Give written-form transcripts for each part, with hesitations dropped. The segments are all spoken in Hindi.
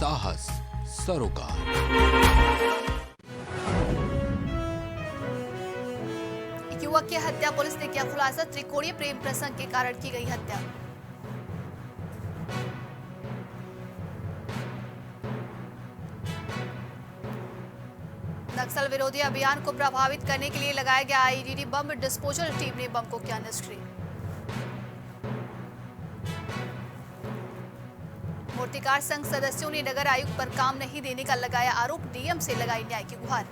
साहस सरोकार। युवक की हत्या, पुलिस ने किया खुलासा। त्रिकोणीय प्रेम प्रसंग के कारण की गई हत्या। नक्सल विरोधी अभियान को प्रभावित करने के लिए लगाया गया आईईडी बम, डिस्पोजल टीम ने बम को किया निष्क्रिय। मूर्तिकार संघ सदस्यों ने नगर आयुक्त पर काम नहीं देने का लगाया आरोप, डीएम से लगाई न्याय की गुहार।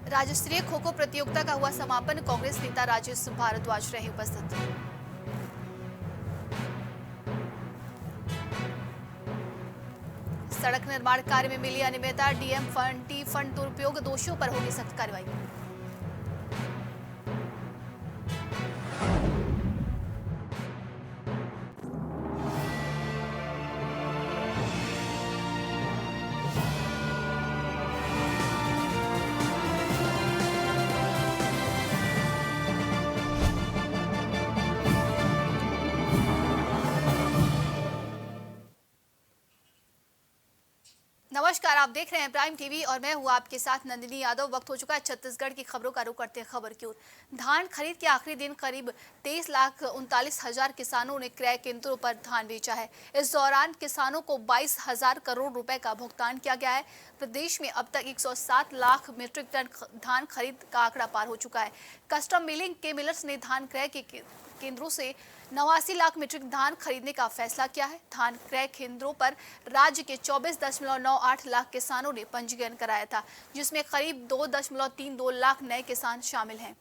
राज्य स्तरीय खो खो प्रतियोगिता का हुआ समापन, कांग्रेस नेता राजेश भारद्वाज रहे उपस्थित। सड़क निर्माण कार्य में मिली अनियमितता, डीएम फंड दुरुपयोग, दोषियों पर होगी सख्त कार्रवाई। नमस्कार, आप देख रहे हैं प्राइम टीवी और मैं हूं आपके साथ नंदिनी यादव। वक्त हो चुका है छत्तीसगढ़ की खबरों का रुख करते हैं खबर की ओर। धान खरीद के आखिरी दिन करीब 23,39,000 किसानों ने क्रय केंद्रों पर धान बेचा है। इस दौरान किसानों को 22,000 करोड़ रुपए का भुगतान किया गया है। प्रदेश में अब तक 107 लाख मीट्रिक टन धान खरीद का आंकड़ा पार हो चुका है। कस्टम मिलिंग के मिलर्स ने धान क्रय के केंद्रों से 89 लाख मीट्रिक धान खरीदने का फैसला किया है। धान क्रय केंद्रों पर राज्य के 24.98 लाख किसानों ने पंजीकरण कराया था, जिसमें करीब 2.32 लाख नए किसान शामिल हैं।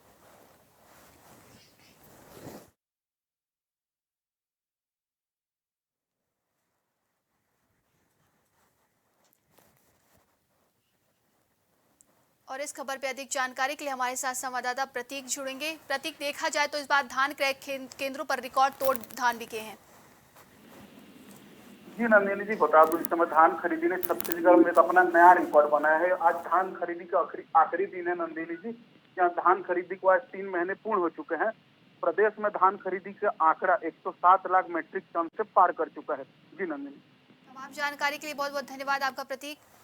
और इस खबर पे अधिक जानकारी के लिए हमारे साथ संवाददाता प्रतीक जुड़ेंगे। प्रतीक, देखा जाए तो इस बार धान क्रय केंद्रों पर रिकॉर्ड तोड़ धान बिके हैं। जी नंदिनी जी, बता दूं, इस समय धान खरीदी ने छत्तीसगढ़ में अपना नया रिकॉर्ड बनाया है। आज धान खरीदी का आखिरी दिन है नंदिनी जी। यहाँ धान खरीदी को आज 3 महीने पूर्ण हो चुके हैं। प्रदेश में धान खरीदी का आंकड़ा 107 लाख मीट्रिक टन से पार कर चुका है। जी नंदिनी, तमाम जानकारी के लिए बहुत बहुत धन्यवाद आपका प्रतीक।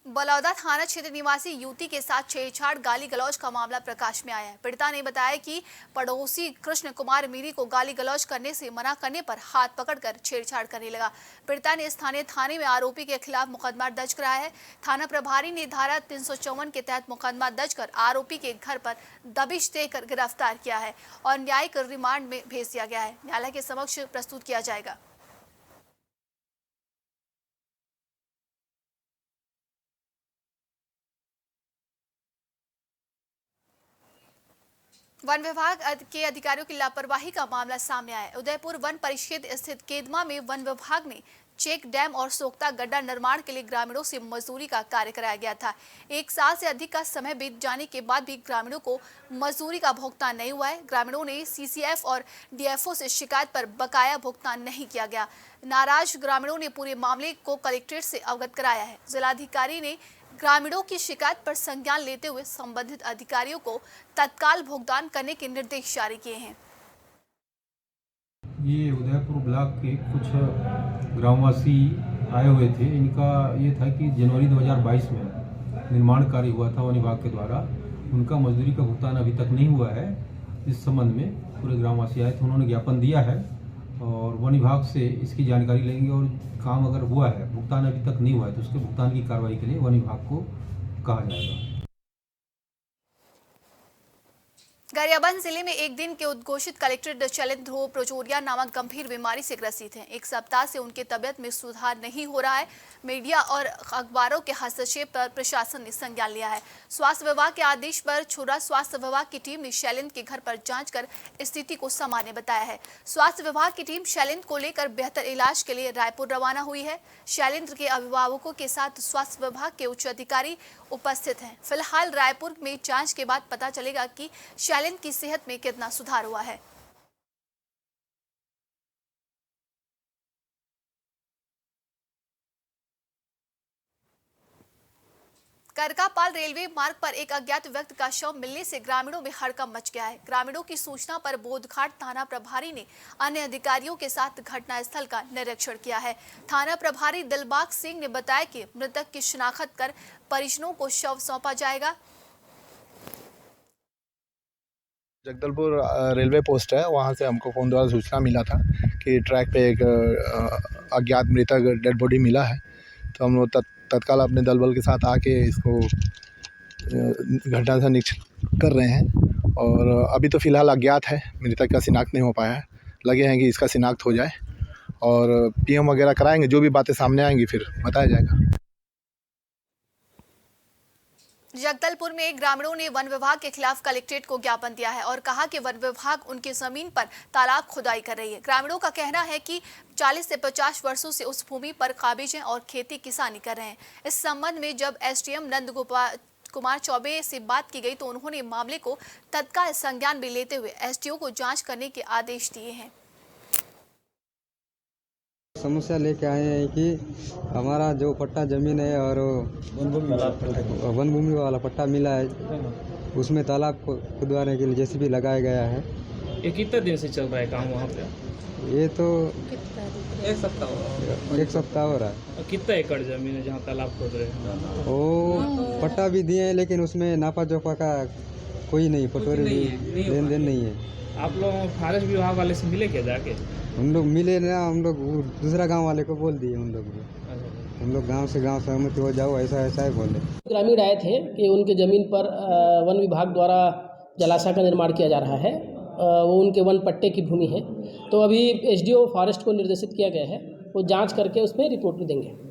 बलौदा थाना क्षेत्र निवासी युवती के साथ छेड़छाड़, गाली गलौज का मामला प्रकाश में आया है। पीड़िता ने बताया कि पड़ोसी कृष्ण कुमार मीरी को गाली गलौज करने से मना करने पर हाथ पकड़कर छेड़छाड़ करने लगा। पीड़िता ने स्थानीय थाने में आरोपी के खिलाफ मुकदमा दर्ज कराया है। थाना प्रभारी ने धारा 354 के तहत मुकदमा दर्ज कर आरोपी के घर पर दबिश देकर गिरफ्तार किया है और न्यायिक रिमांड में भेज दिया गया है। न्यायालय के समक्ष प्रस्तुत किया जाएगा। वन विभाग के अधिकारियों की लापरवाही का मामला सामने आया है। उदयपुर वन परिक्षेत्र स्थित केदमा में वन विभाग ने चेक डैम और सोख्ता गड्ढा निर्माण के लिए ग्रामीणों से मजदूरी का कार्य कराया गया था। 1 साल से अधिक का समय बीत जाने के बाद भी ग्रामीणों को मजदूरी का भुगतान नहीं हुआ है। ग्रामीणों ने सीसीएफ और डीएफओ से शिकायत पर बकाया भुगतान नहीं किया गया। नाराज ग्रामीणों ने पूरे मामले को कलेक्ट्रेट से अवगत कराया है। जिलाधिकारी ने ग्रामीणों की शिकायत पर संज्ञान लेते हुए संबंधित अधिकारियों को तत्काल भुगतान करने के निर्देश जारी किए हैं। ये उदयपुर ब्लॉक के कुछ ग्रामवासी आए हुए थे। इनका ये था कि जनवरी 2022 में निर्माण कार्य हुआ था वन विभाग के द्वारा। उनका मजदूरी का भुगतान अभी तक नहीं हुआ है। इस संबंध में पूरे ग्रामवासी आए थे, उन्होंने ज्ञापन दिया है और वन विभाग से इसकी जानकारी लेंगे और काम अगर हुआ है, भुगतान अभी तक नहीं हुआ है, तो उसके भुगतान की कार्रवाई के लिए वन विभाग को कहा जाएगा। गरियाबंद जिले में एक दिन के उद्घोषित कलेक्टर शैलेंद्र ध्रुव प्रचोरिया नामक गंभीर बीमारी से ग्रसित हैं। 1 सप्ताह से उनके तबियत में सुधार नहीं हो रहा है। मीडिया और अखबारों के हस्तक्षेप पर प्रशासन ने संज्ञान लिया है। स्वास्थ्य विभाग के आदेश पर छुरा स्वास्थ्य विभाग की टीम ने शैलेंद्र के घर पर जांच कर स्थिति को सामान्य बताया है। स्वास्थ्य विभाग की टीम शैलेंद्र को लेकर बेहतर इलाज के लिए रायपुर रवाना हुई है। शैलेंद्र के अभिभावकों के साथ स्वास्थ्य विभाग के उच्च अधिकारी उपस्थित हैं। फिलहाल रायपुर में जांच के बाद पता चलेगा कि शैलेंद्र की सेहत में कितना सुधार हुआ है। करकापाल रेलवे मार्ग पर एक अज्ञात व्यक्ति का शव मिलने से ग्रामीणों में हड़कंप मच गया है। ग्रामीणों की सूचना पर बोधघाट थाना प्रभारी ने अन्य अधिकारियों के साथ घटनास्थल का निरीक्षण किया है। थाना प्रभारी दिलबाग सिंह ने बताया कि मृतक की शिनाख्त कर परिजनों को शव सौंपा जाएगा। जगदलपुर रेलवे पोस्ट है, वहाँ से हमको फ़ोन द्वारा सूचना मिला था कि ट्रैक पे एक अज्ञात मृतक डेड बॉडी मिला है। तो हम लोग तत्काल अपने दल बल के साथ आके इसको घटना से निरीक्षण कर रहे हैं और अभी तो फ़िलहाल अज्ञात है, मृतक का शिनाख्त नहीं हो पाया है। लगे हैं कि इसका शिनाख्त हो जाए और पीएम वगैरह कराएंगे, जो भी बातें सामने आएंगी फिर बताया जाएगा। जगदलपुर में ग्रामीणों ने वन विभाग के खिलाफ कलेक्ट्रेट को ज्ञापन दिया है और कहा कि वन विभाग उनकी जमीन पर तालाब खुदाई कर रही है। ग्रामीणों का कहना है कि 40 से 50 वर्षों से उस भूमि पर काबिज और खेती किसानी कर रहे हैं। इस संबंध में जब एसडीएम नंद कुमार चौबे से बात की गई तो उन्होंने मामले को तत्काल संज्ञान में लेते हुए एसडीओ को जाँच करने के आदेश दिए हैं। समस्या लेके आए हैं कि हमारा जो पट्टा जमीन है और वन भूमि वाला पट्टा मिला है, उसमें तालाब को खुदवाने के लिए जेसीबी लगाया गया है। ये कितना दिन से चल रहा है काम वहाँ पे? ये तो एक सप्ताह हो रहा है। कितना एकड़ जमीन है जहाँ तालाब खोद रहे हैं? वो पट्टा भी दिए हैं लेकिन उसमें नापा जोपा का कोई नहीं, पटवारी लेन देन नहीं है। आप लोग फॉरेस्ट विभाग वाले से मिले क्या जाके? हम लोग मिले ना, हम लोग दूसरा गांव वाले को बोल दिए। हम लोग गांव से गांव सहमत हो जाओ, ऐसा ही बोले। ग्रामीण आए थे कि उनके ज़मीन पर वन विभाग द्वारा जलाशय का निर्माण किया जा रहा है। वो उनके वन पट्टे की भूमि है। तो अभी एसडीओ फॉरेस्ट को निर्देशित किया गया है, वो जांच करके उसमें रिपोर्ट भी देंगे।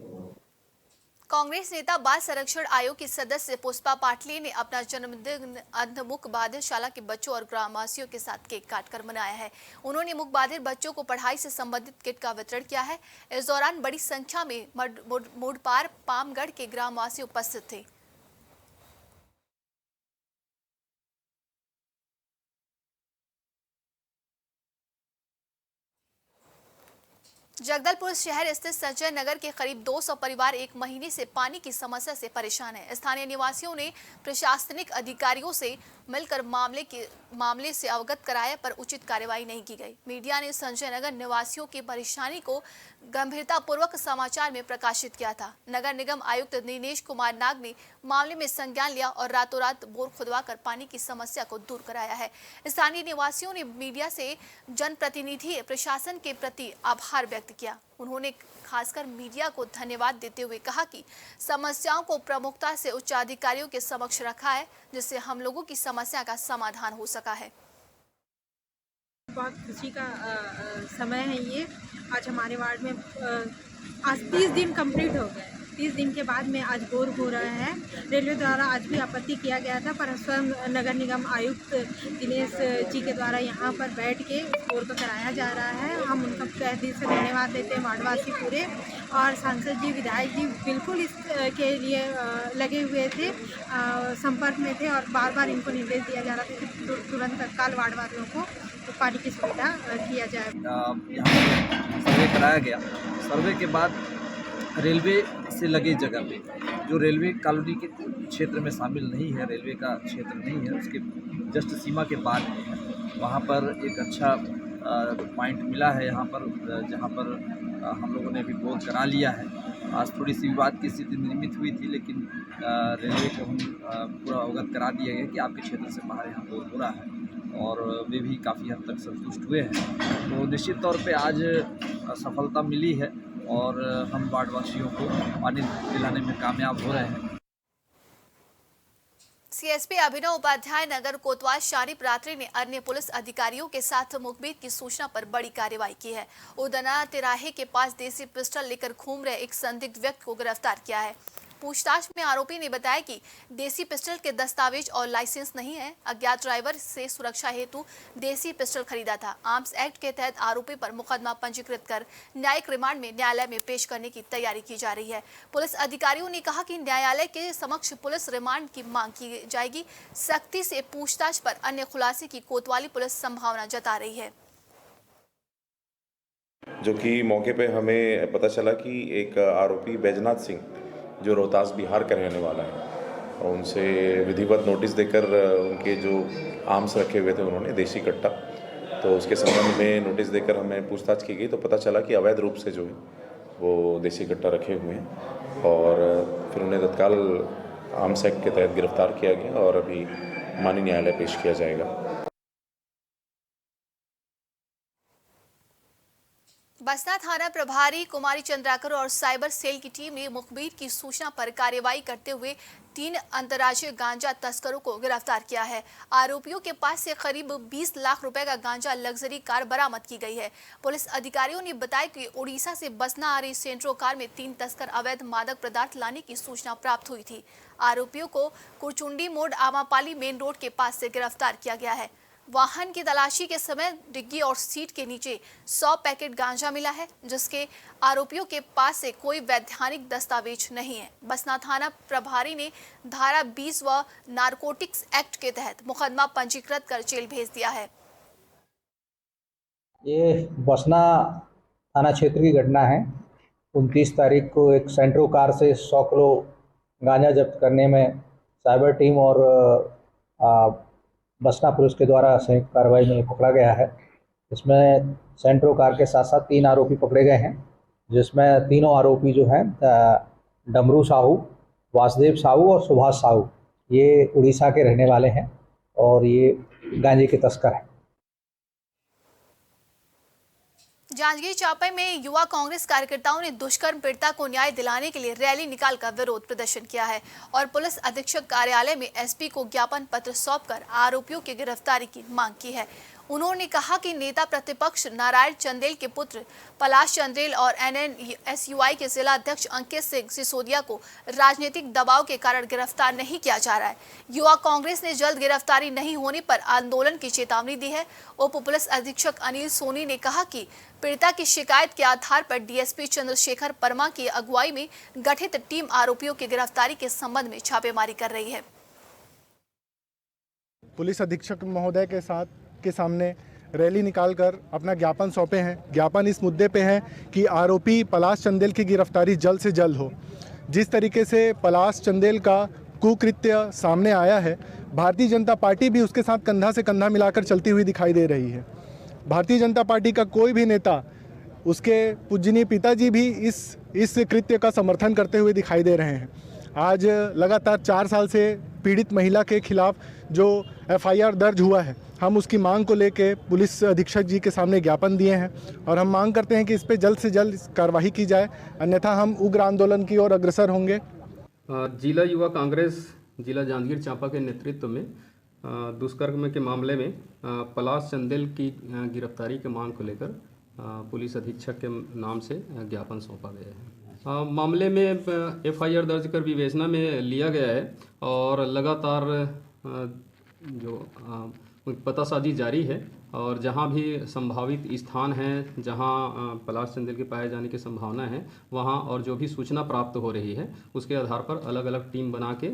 कांग्रेस नेता बाल संरक्षण आयोग की सदस्य पुष्पा पाटली ने अपना जन्मदिन अंधमुख बहादुर शाला के बच्चों और ग्रामवासियों के साथ केक काटकर मनाया है। उन्होंने मुख बहादुर बच्चों को पढ़ाई से संबंधित किट का वितरण किया है। इस दौरान बड़ी संख्या में मोडपार पामगढ़ के ग्रामवासी उपस्थित थे। जगदलपुर शहर स्थित संजय नगर के करीब 200 परिवार एक महीने से पानी की समस्या से परेशान है। स्थानीय निवासियों ने प्रशासनिक अधिकारियों से मिलकर मामले से अवगत कराया पर उचित कार्रवाई नहीं की गई। मीडिया ने संजय नगर निवासियों की परेशानी को गंभीरतापूर्वक समाचार में प्रकाशित किया था। नगर निगम आयुक्त दिनेश कुमार नाग ने मामले में संज्ञान लिया और रातों रात बोर खुदवाकर पानी की समस्या को दूर कराया है। स्थानीय निवासियों ने मीडिया से जनप्रतिनिधि प्रशासन के प्रति आभार व्यक्त किया। उन्होंने खासकर मीडिया को धन्यवाद देते हुए कहा कि समस्याओं को प्रमुखता से उच्च अधिकारियों के समक्ष रखा है, जिससे हम लोगों की समस्या का समाधान हो सका है। बहुत खुशी का समय है ये। आज हमारे वार्ड में आज 30 दिन कंप्लीट हो गए। 30 दिन के बाद में आज बोर हो रहे हैं। रेलवे द्वारा आज भी आपत्ति किया गया था, पर स्वयं नगर निगम आयुक्त दिनेश जी के द्वारा यहाँ पर बैठ के बोर को कराया जा रहा है। हम उनका तहे दिल से धन्यवाद देते हैं, वार्डवासी पूरे। और सांसद जी, विधायक जी बिल्कुल इस के लिए लगे हुए थे, संपर्क में थे और बार बार इनको निर्देश दिया जा रहा था कि तुरंत तत्काल वार्ड वासियों को पानी की सुविधा किया जाए। यहाँ सर्वे कराया गया। सर्वे के बाद रेलवे से लगे जगह पे, जो रेलवे कॉलोनी के क्षेत्र में शामिल नहीं है, रेलवे का क्षेत्र नहीं है, उसके जस्ट सीमा के बाद वहाँ पर एक अच्छा पॉइंट मिला है यहाँ पर, जहाँ पर हम लोगों ने अभी बोर करा लिया है। आज थोड़ी सी विवाद की स्थिति निर्मित हुई थी, लेकिन रेलवे को हम पूरा अवगत करा दिया गया कि आपके क्षेत्र से बाहर यहाँ बोर हो रहा है और वे भी काफ़ी हद तक संतुष्ट हुए हैं। तो निश्चित तौर पे आज सफलता मिली है और हम वार्डवासियों को पानी दिलाने में कामयाब हो रहे हैं। सीएसपी अभिनव उपाध्याय नगर कोतवाल शारीफ रात्रि ने अन्य पुलिस अधिकारियों के साथ मुखबिर की सूचना पर बड़ी कार्रवाई की है। उदना तिराहे के पास देसी पिस्टल लेकर घूम रहे एक संदिग्ध व्यक्ति को गिरफ्तार किया है। पूछताछ में आरोपी ने बताया कि देसी पिस्टल के दस्तावेज और लाइसेंस नहीं है। अज्ञात ड्राइवर से सुरक्षा हेतु देसी पिस्टल खरीदा था। आर्म्स एक्ट के तहत आरोपी पर मुकदमा पंजीकृत कर न्यायिक रिमांड में न्यायालय में पेश करने की तैयारी की जा रही है। पुलिस अधिकारियों ने कहा कि न्यायालय के समक्ष पुलिस रिमांड की मांग की जाएगी। सख्ती से पूछताछ पर अन्य खुलासे की कोतवाली पुलिस संभावना जता रही है। जो कि मौके पे हमें पता चला कि एक आरोपी बैजनाथ सिंह, जो रोहतास बिहार का रहने वाला है, और उनसे विधिवत नोटिस देकर उनके जो आर्म्स रखे हुए थे उन्होंने देसी कट्टा, तो उसके संबंध में नोटिस देकर हमें पूछताछ की गई तो पता चला कि अवैध रूप से जो है वो देसी कट्टा रखे हुए हैं और फिर उन्हें तत्काल आर्म्स एक्ट के तहत गिरफ्तार किया गया और अभी माननीय न्यायालय पेश किया जाएगा। बसना थाना प्रभारी कुमारी चंद्राकर और साइबर सेल की टीम ने मुखबिर की सूचना पर कार्रवाई करते हुए 3 अंतर्राज्यीय गांजा तस्करों को गिरफ्तार किया है। आरोपियों के पास से करीब 20 लाख रुपए का गांजा लग्जरी कार बरामद की गई है। पुलिस अधिकारियों ने बताया कि उड़ीसा से बसना आ रही सेंट्रो कार में 3 तस्कर अवैध मादक पदार्थ लाने की सूचना प्राप्त हुई थी। आरोपियों को कुरचुंडी मोड़ आमापाली मेन रोड के पास से गिरफ्तार किया गया है। वाहन की तलाशी के समय डिग्गी और सीट के नीचे 100 पैकेट गांजा मिला है, जिसके आरोपियों के पास से कोई वैधानिक दस्तावेज नहीं है। बसना थाना प्रभारी ने धारा 20 व नारकोटिक्स एक्ट के तहत मुकदमा पंजीकृत कर जेल भेज दिया है। ये बसना थाना क्षेत्र की घटना है। 29 तारीख को एक सेंट्रो कार से 100 किलो गांजा जब्त करने में साइबर टीम और बसना पुलिस के द्वारा संयुक्त कार्रवाई में पकड़ा गया है। इसमें सेंट्रो कार के साथ साथ 3 आरोपी पकड़े गए हैं, जिसमें तीनों आरोपी जो हैं डमरू साहू, वासुदेव साहू और सुभाष साहू, ये उड़ीसा के रहने वाले हैं और ये गांजे के तस्कर हैं। जांजगीर चांपा में युवा कांग्रेस कार्यकर्ताओं ने दुष्कर्म पीड़िता को न्याय दिलाने के लिए रैली निकालकर विरोध प्रदर्शन किया है और पुलिस अधीक्षक कार्यालय में एसपी को ज्ञापन पत्र सौंपकर आरोपियों की गिरफ्तारी की मांग की है। उन्होंने कहा कि नेता प्रतिपक्ष नारायण चंदेल के पुत्र पलाश चंदेल और NNSUI के जिला अध्यक्ष अंकित सिंह सिसोदिया को राजनीतिक दबाव के कारण गिरफ्तार नहीं किया जा रहा है। युवा कांग्रेस ने जल्द गिरफ्तारी नहीं होने पर आंदोलन की चेतावनी दी है। उप पुलिस अधीक्षक अनिल सोनी ने कहा कि पीड़िता की शिकायत के आधार पर डीएसपी चंद्रशेखर परमा की अगुवाई में गठित टीम आरोपियों की गिरफ्तारी के संबंध में छापेमारी कर रही है। पुलिस अधीक्षक महोदय के सामने रैली निकालकर अपना ज्ञापन सौंपे हैं। ज्ञापन इस मुद्दे पे है कि आरोपी पलाश चंदेल की गिरफ्तारी जल्द से जल्द हो। जिस तरीके से पलाश चंदेल का कुकृत्य सामने आया है, भारतीय जनता पार्टी भी उसके साथ कंधा से कंधा मिलाकर चलती हुई दिखाई दे रही है। भारतीय जनता पार्टी का कोई भी नेता, उसके पूजनीय पिताजी भी इस कृत्य का समर्थन करते हुए दिखाई दे रहे हैं। आज लगातार 4 साल से पीड़ित महिला के खिलाफ जो FIR दर्ज हुआ है, हम उसकी मांग को लेके पुलिस अधीक्षक जी के सामने ज्ञापन दिए हैं और हम मांग करते हैं कि इस पे जल्द से जल्द कार्रवाई की जाए, अन्यथा हम उग्र आंदोलन की ओर अग्रसर होंगे। जिला युवा कांग्रेस जिला जांजगीर चांपा के नेतृत्व में दुष्कर्म के मामले में पलाश चंदेल की गिरफ्तारी के मांग को लेकर पुलिस अधीक्षक के नाम से ज्ञापन सौंपा गया है। मामले में FIR दर्ज कर विवेचना में लिया गया है और लगातार जो पतासाजी जारी है और जहां भी संभावित स्थान हैं जहां पलाश चंदेल के पाए जाने की संभावना है, वहां और जो भी सूचना प्राप्त हो रही है उसके आधार पर अलग अलग टीम बना के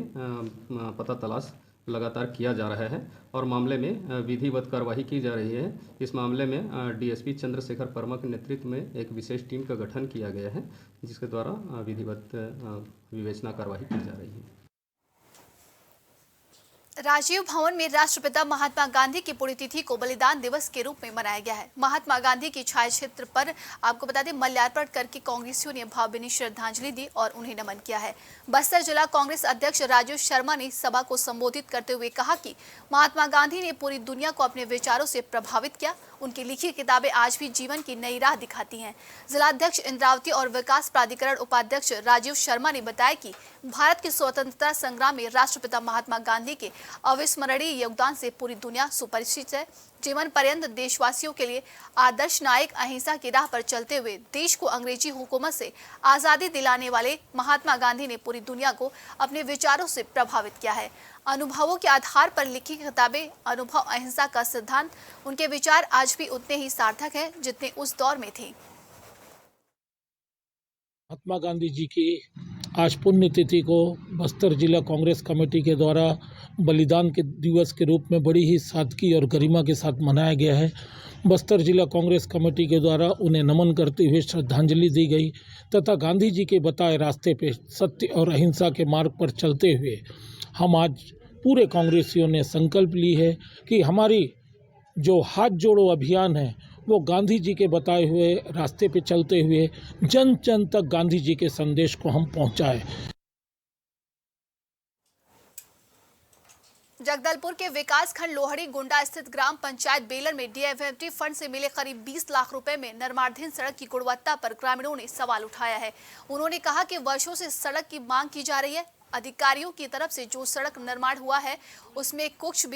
पता तलाश लगातार किया जा रहा है और मामले में विधिवत कार्रवाई की जा रही है। इस मामले में DSP चंद्रशेखर परमा के नेतृत्व में एक विशेष टीम का गठन किया गया है, जिसके द्वारा विधिवत विवेचना कार्रवाई की जा रही है। राजीव भवन में राष्ट्रपिता महात्मा गांधी की पुण्यतिथि को बलिदान दिवस के रूप में मनाया गया है। महात्मा गांधी की छाया चित्र पर आपको बता दें माल्यार्पण करके कांग्रेसियों ने भावभीनी श्रद्धांजलि दी और उन्हें नमन किया है। बस्तर जिला कांग्रेस अध्यक्ष राजू शर्मा ने सभा को संबोधित करते हुए कहा कि महात्मा गांधी ने पूरी दुनिया को अपने विचारों से प्रभावित किया। उनकी लिखी किताबें आज भी जीवन की नई राह दिखाती हैं। जिलाध्यक्ष इंद्रावती और विकास प्राधिकरण उपाध्यक्ष राजीव शर्मा ने बताया कि भारत के स्वतंत्रता संग्राम में राष्ट्रपिता महात्मा गांधी के अविस्मरणीय योगदान से पूरी दुनिया सुपरिचित है। जीवन पर्यंत देशवासियों के लिए आदर्श नायक, अहिंसा की राह पर चलते हुए देश को अंग्रेजी हुकूमत से आज़ादी दिलाने वाले महात्मा गांधी ने पूरी दुनिया को अपने विचारों से प्रभावित किया है। अनुभवों के आधार पर लिखी किताबें, अनुभव, अहिंसा का सिद्धांत, उनके विचार आज भी उतने ही सार्थक हैं जितने उस दौर में थे। महात्मा गांधी जी की आज पुण्यतिथि को बस्तर जिला कांग्रेस कमेटी के द्वारा बलिदान के दिवस के रूप में बड़ी ही सादगी और गरिमा के साथ मनाया गया है। बस्तर जिला कांग्रेस कमेटी के द्वारा उन्हें नमन करते हुए श्रद्धांजलि दी गई तथा गांधी जी के बताए रास्ते पे सत्य और अहिंसा के मार्ग पर चलते हुए हम आज पूरे कांग्रेसियों ने संकल्प ली है कि हमारी जो हाथ जोड़ो अभियान है वो गांधी जी के बताए हुए रास्ते पे चलते हुए जन जन तक गांधी जी के संदेश को हम पहुंचाएं। जगदलपुर के विकास खंड लोहड़ी गुंडा स्थित ग्राम पंचायत बेलर में डीएफएमटी फंड से मिले करीब 20 लाख रुपए में निर्माणाधीन सड़क की गुणवत्ता पर ग्रामीणों ने सवाल उठाया है। उन्होंने कहा कि वर्षों से सड़क की मांग की जा रही है। अधिकारियों की तरफ से जो सड़क निर्माण हुआ है उसमें कुछ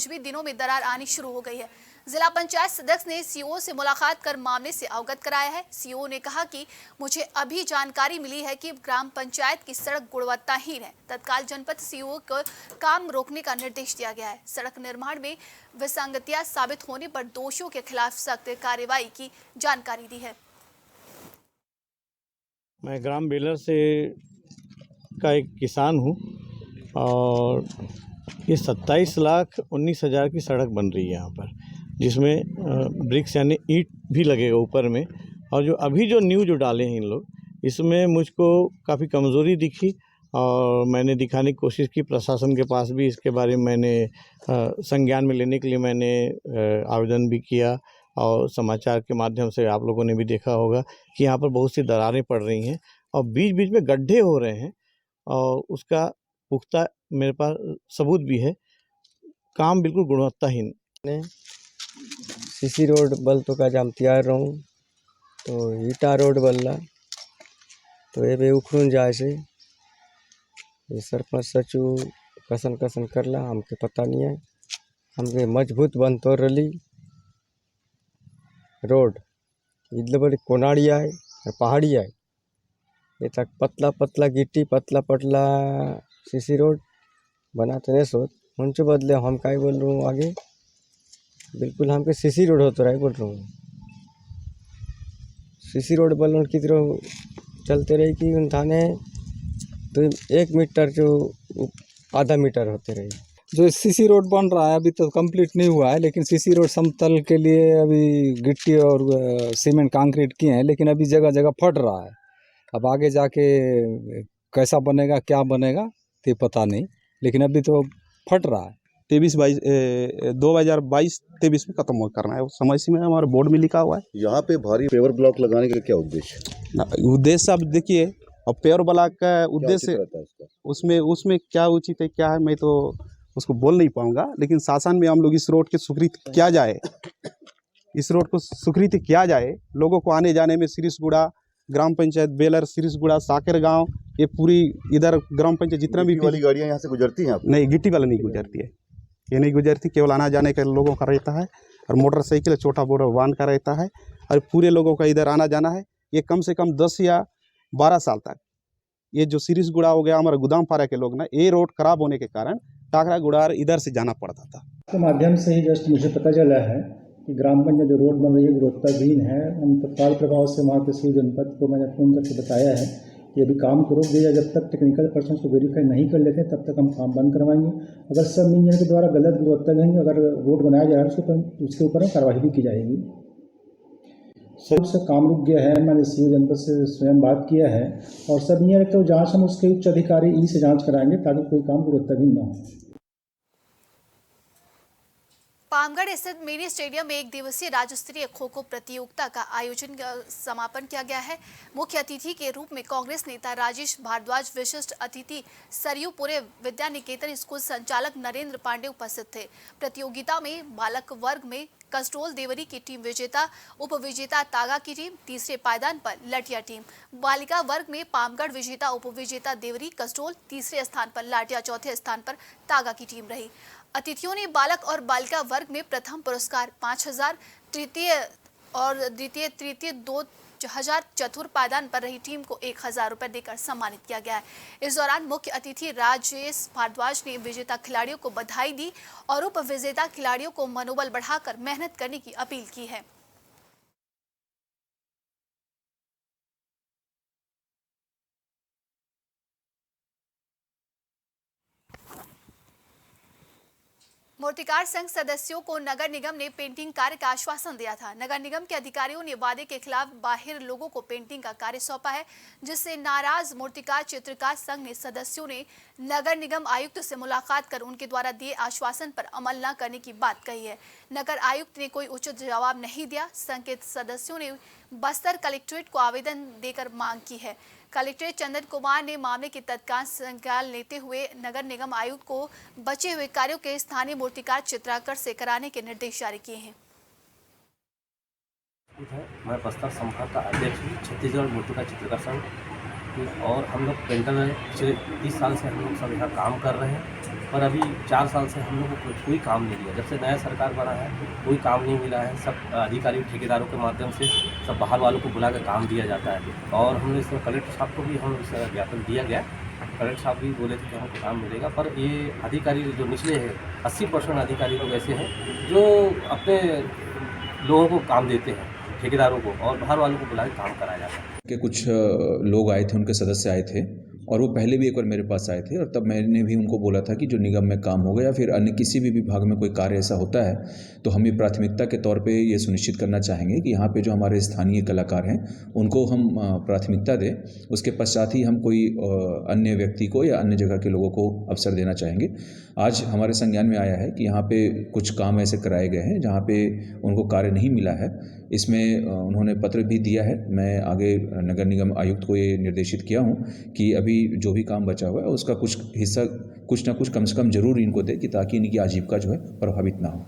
भी दिनों में दरार आनी शुरू हो गई है। जिला पंचायत सदस्य ने सीओ से मुलाकात कर मामले से अवगत कराया है। सीओ ने कहा कि मुझे अभी जानकारी मिली है कि ग्राम पंचायत की सड़क गुणवत्ताहीन है। तत्काल जनपद सीओ को काम रोकने का निर्देश दिया गया है। सड़क निर्माण में विसंगतियां साबित होने पर दोषियों के खिलाफ सख्त कार्रवाई की जानकारी दी है। मैं ग्राम बेलर से का एक किसान हूँ और ये 27,19,000 की सड़क बन रही है यहाँ पर, जिसमें ब्रिक्स यानी ईंट भी लगेगा ऊपर में। और जो अभी जो न्यू जो डाले हैं इन लोग, इसमें मुझको काफ़ी कमज़ोरी दिखी और मैंने दिखाने की कोशिश की। प्रशासन के पास भी इसके बारे में मैंने संज्ञान में लेने के लिए मैंने आवेदन भी किया और समाचार के माध्यम से आप लोगों ने भी देखा होगा कि यहाँ पर बहुत सी दरारें पड़ रही हैं और बीच बीच में गड्ढे हो रहे हैं और उसका पुख्ता मेरे पास सबूत भी है। काम बिल्कुल गुणवत्ताहीन। सीसी रोड बल तो का जाम तैयार रहूँ तो ईटा रोड बल्ला तो ये भी उखड़ून जाए से ये सरपंच सचू कसन कसन करला हमके पता नहीं है। हमके मजबूत बन तो रली रोड इतने बड़ी कोनाड़ी आए और पहाड़ी आए ये तक पतला पतला गिट्टी पतला पतला सीसी रोड बनाते नहीं सोच उनसे बदले हम क्या बोल रहा हूँ आगे बिल्कुल हमके सीसी रोड होता रहा बोल रहा हूँ। सीसी रोड बल की तरह चलते रही कि उन थाने तो 1 मीटर जो आधा मीटर होते रही। जो सीसी रोड बन रहा है अभी तो कंप्लीट नहीं हुआ है, लेकिन सीसी रोड समतल के लिए अभी गिट्टी और सीमेंट कंक्रीट किए हैं, लेकिन अभी जगह जगह फट रहा है। अब आगे जाके कैसा बनेगा क्या बनेगा तो पता नहीं, लेकिन अभी तो फट रहा है। 2022-23 में खत्म करना है, समय सीमा हमारे बोर्ड में लिखा हुआ है। यहाँ पे भारी पेवर ब्लॉक लगाने का क्या उद्देश्य? उद्देश्य आप देखिए, और पेवर ब्लॉक का उद्देश्य उसमें क्या उचित है क्या है मैं तो उसको बोल नहीं पाऊंगा, लेकिन शासन में हम लोग इस रोड की स्वीकृति किया जाए, इस रोड को स्वीकृति किया जाए। लोगों को आने जाने में सिरिसगुड़ा ग्राम पंचायत बेलर सिरिसगुड़ा साकर गांव ये पूरी इधर ग्राम पंचायत जितना भी वाली गाड़ियाँ यहाँ से गुजरती हैं? नहीं, गिट्टी वाला नहीं गुजरती है, ये नहीं गुजरती। केवल आना जाने का लोगों का रहता है और मोटरसाइकिल छोटा बोरा वाहन का रहता है और पूरे लोगों का इधर आना जाना है। ये कम से कम 10 या 12 साल तक ये जो सिरिसगुड़ा हो गया हमारा गोदाम पारा के लोग ना, ये रोड खराब होने के कारण टाकरा गुड़ार इधर से जाना पड़ता था। के माध्यम से ही जस्ट मुझे पता चला है कि ग्राम पंचायत जो रोड बन रही है गुणवत्ताहीन है। हम तत्काल प्रभाव से वहाँ के सीओ जनपद को मैंने फ़ोन करके बताया है कि अभी काम को रोक दिया, जब तक टेक्निकल पर्सन को वेरीफाई नहीं कर लेते तब तक हम काम बंद करवाएंगे। अगर सब इंजीनियर के द्वारा गलत गुणवत्ताहीन अगर रोड बनाया जा रहा है उसके ऊपर कार्रवाई भी की जाएगी। सब से काम रुक गया है, मैंने सीओ जनपद से स्वयं बात किया है और सब इंजीनियर तो जाँच हम उसके उच्च अधिकारी ई से जाँच कराएंगे ताकि कोई काम गुणवत्ताहीन न हो। पामगढ़ स्थित मिनी स्टेडियम में 1 दिवसीय राज्य स्तरीय खो खो प्रतियोगिता का आयोजन समापन किया गया है। मुख्य अतिथि के रूप में कांग्रेस नेता राजेश भारद्वाज, विशिष्ट अतिथि सरयूपुरे विद्या निकेतन स्कूल संचालक नरेंद्र पांडे उपस्थित थे। प्रतियोगिता में बालक वर्ग में कसडोल देवरी की टीम विजेता, उप विजेता तागा की टीम, तीसरे पायदान पर लाटिया टीम। बालिका वर्ग में पामगढ़ विजेता, उप विजेता देवरी कसडोल, तीसरे स्थान पर लाटिया, चौथे स्थान पर तागा की टीम रही। अतिथियों ने बालक और बालिका वर्ग में प्रथम पुरस्कार 5,000, तृतीय 2,000, चतुर्थ पायदान पर रही टीम को 1,000 रुपए देकर सम्मानित किया गया है। इस दौरान मुख्य अतिथि राजेश भारद्वाज ने विजेता खिलाड़ियों को बधाई दी और उप विजेता खिलाड़ियों को मनोबल बढ़ाकर मेहनत करने की अपील की है। मूर्तिकार संघ सदस्यों को नगर निगम ने पेंटिंग कार्य का आश्वासन दिया था। नगर निगम के अधिकारियों ने वादे के खिलाफ बाहर लोगों को पेंटिंग का कार्य सौंपा है, जिससे नाराज मूर्तिकार चित्रकार संघ ने सदस्यों ने नगर निगम आयुक्त से मुलाकात कर उनके द्वारा दिए आश्वासन पर अमल न करने की बात कही है। नगर आयुक्त ने कोई उचित जवाब नहीं दिया। संघ के सदस्यों ने बस्तर कलेक्ट्रेट को आवेदन देकर मांग की है। कलेक्टर चंदन कुमार ने मामले की तत्काल संज्ञान लेते हुए नगर निगम आयुक्त को बचे हुए कार्यों के स्थानीय मूर्तिकार चित्रकार से कराने के निर्देश जारी किए हैं। मैं बस्तर संभाग का अध्यक्ष हूँ छत्तीसगढ़ मूर्तिकार चित्रकार संघ और हम लोग पेंटर हैं। पिछले 30 साल से हम लोग सब यहाँ काम कर रहे हैं, पर अभी 4 साल से हम लोग को कोई काम नहीं मिला। जब से नया सरकार बना है कोई काम नहीं मिला है। सब अधिकारी ठेकेदारों के माध्यम से सब बाहर वालों को बुला कर काम दिया जाता है और हमने इसमें कलेक्टर साहब को भी हम इसका ज्ञापन दिया गया। कलेक्टर साहब भी बोले थे कि हमको काम मिलेगा, पर ये अधिकारी जो निचले हैं 80% अधिकारी लोग ऐसे हैं जो अपने लोगों को काम देते हैं, ठेकेदारों को, और बाहर वालों को बुला के काम कराया जाता है। के कुछ लोग आए थे, उनके सदस्य आए थे और वो पहले भी एक बार मेरे पास आए थे और तब मैंने भी उनको बोला था कि जो निगम में काम होगा या फिर अन्य किसी भी विभाग में कोई कार्य ऐसा होता है तो हम ये प्राथमिकता के तौर पे ये सुनिश्चित करना चाहेंगे कि यहाँ पे जो हमारे स्थानीय कलाकार हैं उनको हम प्राथमिकता दें। उसके पश्चात ही हम कोई अन्य व्यक्ति को या अन्य जगह के लोगों को अवसर देना चाहेंगे। आज हमारे संज्ञान में आया है कि यहाँ पे कुछ काम ऐसे कराए गए हैं जहाँ पे उनको कार्य नहीं मिला है। इसमें उन्होंने पत्र भी दिया है। मैं आगे नगर निगम आयुक्त को ये निर्देशित किया हूँ कि अभी जो भी काम बचा हुआ है उसका कुछ हिस्सा कुछ ना कुछ कम से कम जरूर इनको दे कि ताकि इनकी आजीविका जो है प्रभावित ना हो।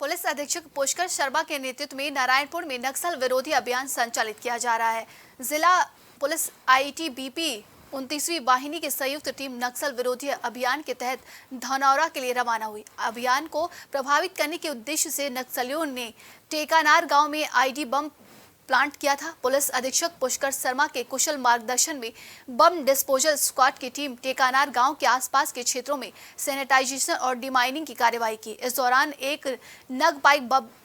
पुलिस अधीक्षक पुष्कर शर्मा के नेतृत्व में नारायणपुर में नक्सल विरोधी अभियान संचालित किया जा रहा है। जिला पुलिस ITBP 29वीं वाहिनी की संयुक्त टीम नक्सल विरोधी अभियान के तहत धनौरा के लिए रवाना हुई। अभियान को प्रभावित करने के उद्देश्य से नक्सलियों ने टेकानार गांव में ID बम प्लांट किया था। पुलिस अधीक्षक पुष्कर शर्मा के कुशल मार्गदर्शन में बम डिस्पोजल स्क्वाड की टीम टेकानार गांव के आसपास के क्षेत्रों में सैनिटाइजेशन और डिमाइनिंग की कार्यवाही की। इस दौरान एक नग पाइप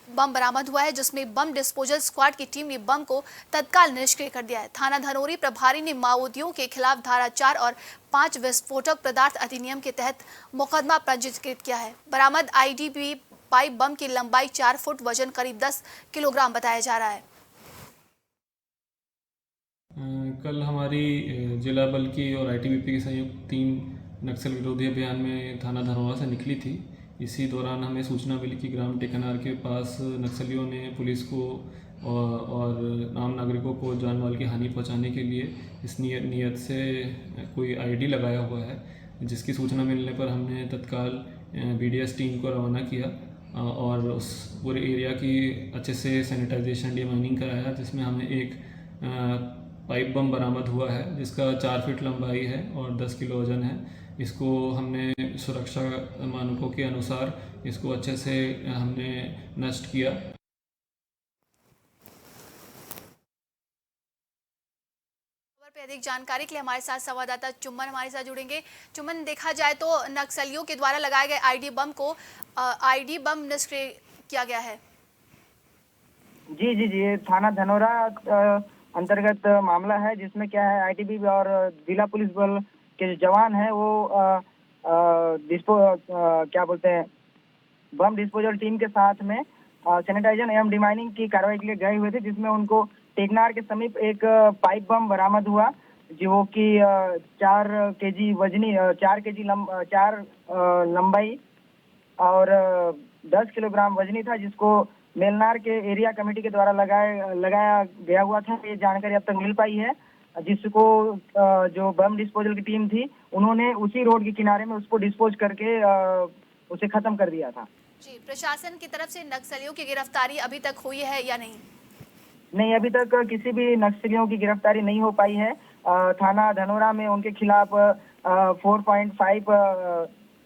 बम बरामद हुआ है, जिसमें बम डिस्पोजल स्क्वाड की टीम ने बम को तत्काल निष्क्रिय कर दिया है। थाना धनौरी प्रभारी ने माओवादियों के खिलाफ धारा 4 और 5 विस्फोटक पदार्थ अधिनियम के तहत मुकदमा पंजीकृत किया है। बरामद IDB पाइप बम की लंबाई 4 फुट, वजन करीब 10 किलोग्राम बताया जा रहा है। कल हमारी जिला बल की और ITBP की संयुक्त टीम नक्सल विरोधी अभियान में थाना धनौरा से निकली थी। इसी दौरान हमें सूचना मिली कि ग्राम टेकनार के पास नक्सलियों ने पुलिस को और आम नागरिकों को जान माल की हानि पहुंचाने के लिए इस नियत से कोई ID लगाया हुआ है, जिसकी सूचना मिलने पर हमने तत्काल BDS टीम को रवाना किया और उस पूरे एरिया की अच्छे से सैनिटाइजेशन डिमाइनिंग कराया, जिसमें हमें एक पाइप बम बरामद हुआ है जिसका 4 फीट लंबाई है और 10 किलो वजन है। इसको हमने सुरक्षा मानकों के अनुसार इसको अच्छे से हमने नष्ट किया। अधिक जानकारी के लिए हमारे साथ संवाददाता चुम्बन हमारे साथ जुड़ेंगे। चुम्बन, देखा जाए तो नक्सलियों के द्वारा लगाए गए ID बम को ID बम निष्क्रिय किया गया है। जी थाना धनौरा अंतर्गत मामला है, जिसमें क्या है ITBP और जिला पुलिस बल के जो जवान हैं वो बम डिस्पोजल टीम के साथ में सैनिटाइजेशन एवं डिमाइनिंग की कार्रवाई के लिए गए हुए थे, जिसमें उनको टेकनार के समीप एक पाइप बम बरामद हुआ जो कि 4 केजी वजनी 4 केजी लंबाई और 10 किलोग्राम वजनी था, जिसको मेलनार के एरिया कमेटी के द्वारा लगाया गया हुआ था। ये जानकारी अब तक मिल पाई है, जिसको जो बम डिस्पोजल की टीम थी उन्होंने उसी रोड के किनारे में उसको डिस्पोज करके उसे खत्म कर दिया था। जी, प्रशासन की तरफ से नक्सलियों की गिरफ्तारी अभी तक हुई है या नहीं? नहीं, अभी तक किसी भी नक्सलियों की गिरफ्तारी नहीं हो पाई है। थाना धनौरा में उनके खिलाफ 4.5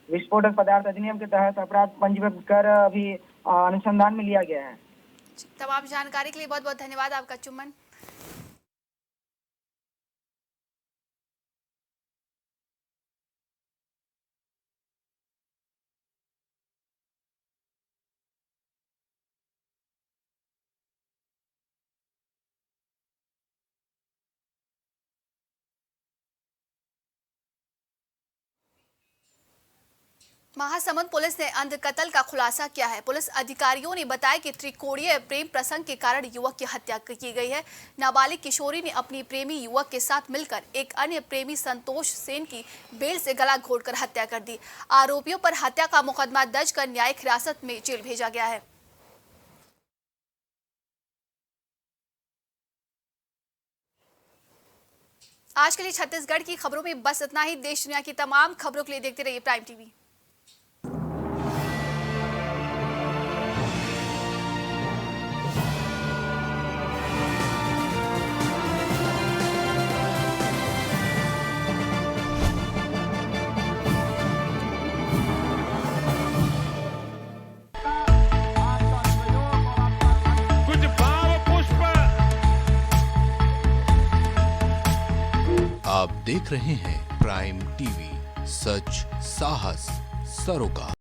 विस्फोटक पदार्थ अधिनियम के तहत अपराध पंजीबद्ध कर अभी अनुसंधान में लिया गया है। तमाम जानकारी के लिए बहुत बहुत धन्यवाद आपका चुम्बन। महासमुंद पुलिस ने अंध कत्ल का खुलासा किया है। पुलिस अधिकारियों ने बताया कि त्रिकोणीय प्रेम प्रसंग के कारण युवक की हत्या की गई है। नाबालिग किशोरी ने अपनी प्रेमी युवक के साथ मिलकर एक अन्य प्रेमी संतोष सेन की बेल से गला घोटकर हत्या कर दी। आरोपियों पर हत्या का मुकदमा दर्ज कर न्यायिक हिरासत में जेल भेजा गया है। आज के लिए छत्तीसगढ़ की खबरों में बस इतना ही। देश दुनिया की तमाम खबरों के लिए देखते रहिए प्राइम टीवी। आप देख रहे हैं प्राइम टीवी, सच साहस सरोकार।